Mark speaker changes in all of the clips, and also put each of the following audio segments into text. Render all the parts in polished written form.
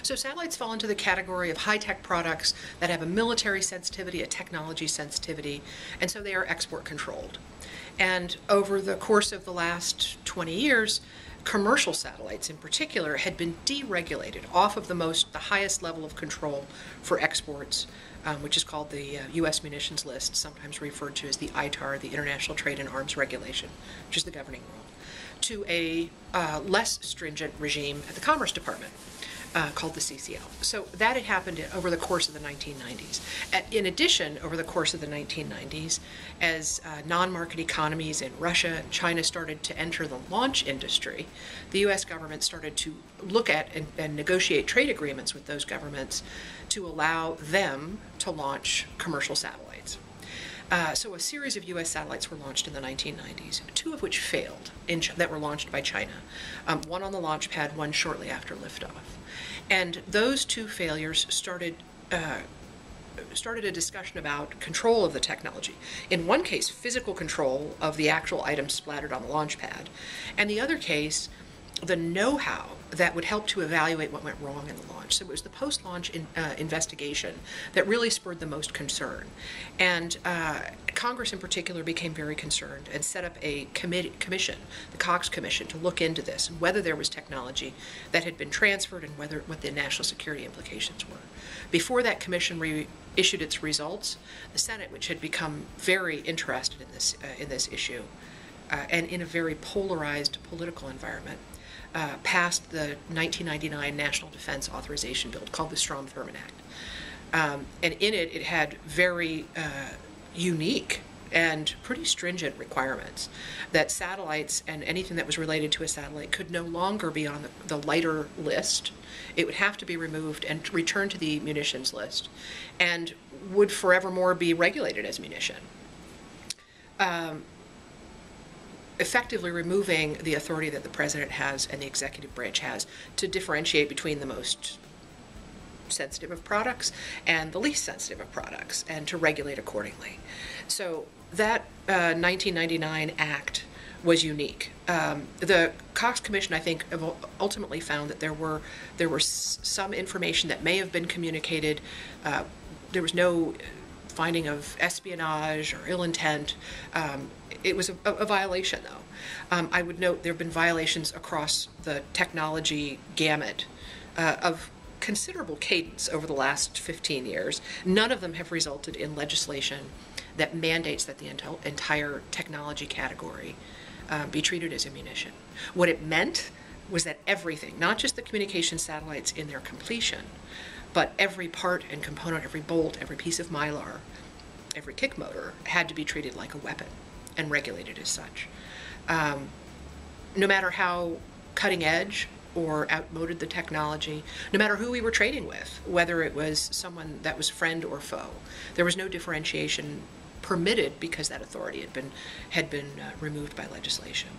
Speaker 1: So satellites fall into the category of high-tech products that have a military sensitivity, a technology sensitivity, and so they are export controlled. And over the course of the last 20 years, commercial satellites in particular had been deregulated off of the highest level of control for exports, which is called the U.S. munitions list, sometimes referred to as the ITAR, the International Trade in Arms Regulation, which is the governing rule, to a less stringent regime at the Commerce Department. Called the CCL. So that had happened over the course of the 1990s. In addition, over the course of the 1990s, as non-market economies in Russia and China started to enter the launch industry, the U.S. government started to look at and negotiate trade agreements with those governments to allow them to launch commercial satellites. So a series of U.S. satellites were launched in the 1990s, two of which failed, that were launched by China. One on the launch pad, one shortly after liftoff. And those two failures started a discussion about control of the technology. In one case, physical control of the actual items splattered on the launch pad. And the other case, the know-how that would help to evaluate what went wrong in the launch. So it was the post-launch investigation that really spurred the most concern. And Congress in particular became very concerned and set up a commission, the Cox Commission, to look into this, and whether there was technology that had been transferred and what the national security implications were. Before that commission issued its results, the Senate, which had become very interested in this issue, and in a very polarized political environment, passed the 1999 National Defense Authorization Bill called the Strom-Thurmond Act. And in it, it had very unique and pretty stringent requirements that satellites and anything that was related to a satellite could no longer be on the lighter list. It would have to be removed and returned to the munitions list and would forevermore be regulated as munition. Effectively removing the authority that the president has and the executive branch has to differentiate between the most sensitive of products and the least sensitive of products, and to regulate accordingly. So that 1999 act was unique. The Cox Commission, I think, ultimately found that there were some information that may have been communicated. There was no finding of espionage or ill intent. It was a violation, though. I would note there have been violations across the technology gamut of considerable cadence over the last 15 years. None of them have resulted in legislation that mandates that the entire technology category be treated as ammunition. What it meant was that everything, not just the communication satellites in their completion, but every part and component, every bolt, every piece of mylar, every kick motor had to be treated like a weapon and regulated as such. No matter how cutting edge or outmoded the technology, no matter who we were trading with, whether it was someone that was friend or foe, there was no differentiation permitted because that authority had been removed by legislation.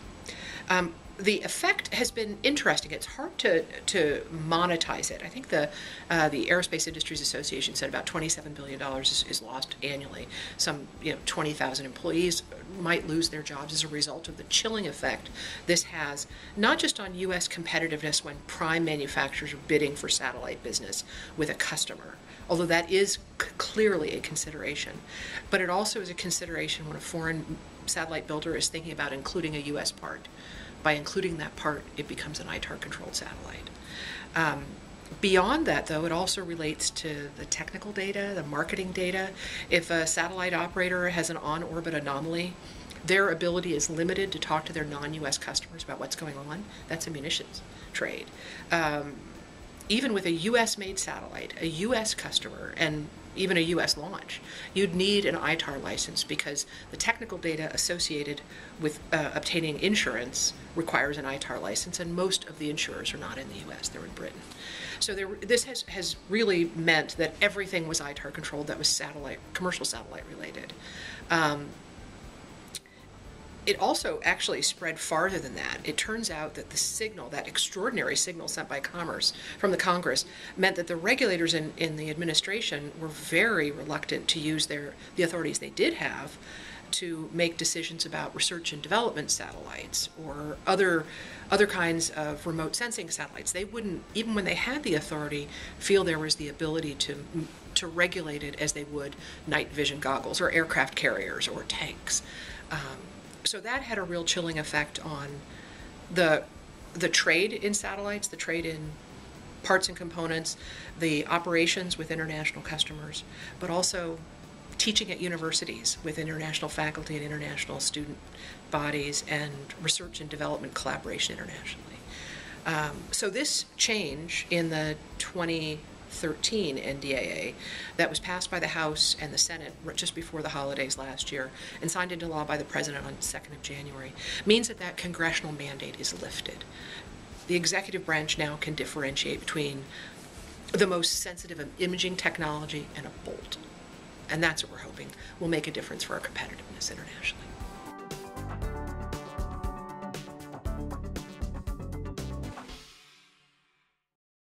Speaker 1: The effect has been interesting. It's hard to monetize it. I think the Aerospace Industries Association said about $27 billion is lost annually. Some 20,000 employees might lose their jobs as a result of the chilling effect this has, not just on U.S. competitiveness when prime manufacturers are bidding for satellite business with a customer, although that is clearly a consideration, but it also is a consideration when a foreign satellite builder is thinking about including a U.S. part. By including that part, it becomes an ITAR-controlled satellite. Beyond that, though, it also relates to the technical data, the marketing data. If a satellite operator has an on-orbit anomaly, their ability is limited to talk to their non-U.S. customers about what's going on. That's a munitions trade. Even with a U.S.-made satellite, a U.S. customer, and even a U.S. launch, you'd need an ITAR license because the technical data associated with obtaining insurance requires an ITAR license, and most of the insurers are not in the U.S., they're in Britain. So this has really meant that everything was ITAR controlled that was commercial satellite related. It also actually spread farther than that. It turns out that the signal, that extraordinary signal sent by from the Congress, meant that the regulators in the administration were very reluctant to use the authorities they did have to make decisions about research and development satellites or other kinds of remote sensing satellites. They wouldn't, even when they had the authority, feel there was the ability to regulate it as they would night vision goggles or aircraft carriers or tanks. So that had a real chilling effect on the trade in satellites, the trade in parts and components, the operations with international customers, but also teaching at universities with international faculty and international student bodies and research and development collaboration internationally. So this change in the 2013 NDAA that was passed by the House and the Senate just before the holidays last year and signed into law by the President on the 2nd of January means that that congressional mandate is lifted. The executive branch now can differentiate between the most sensitive imaging technology and a bolt. And that's what we're hoping will make a difference for our competitiveness internationally.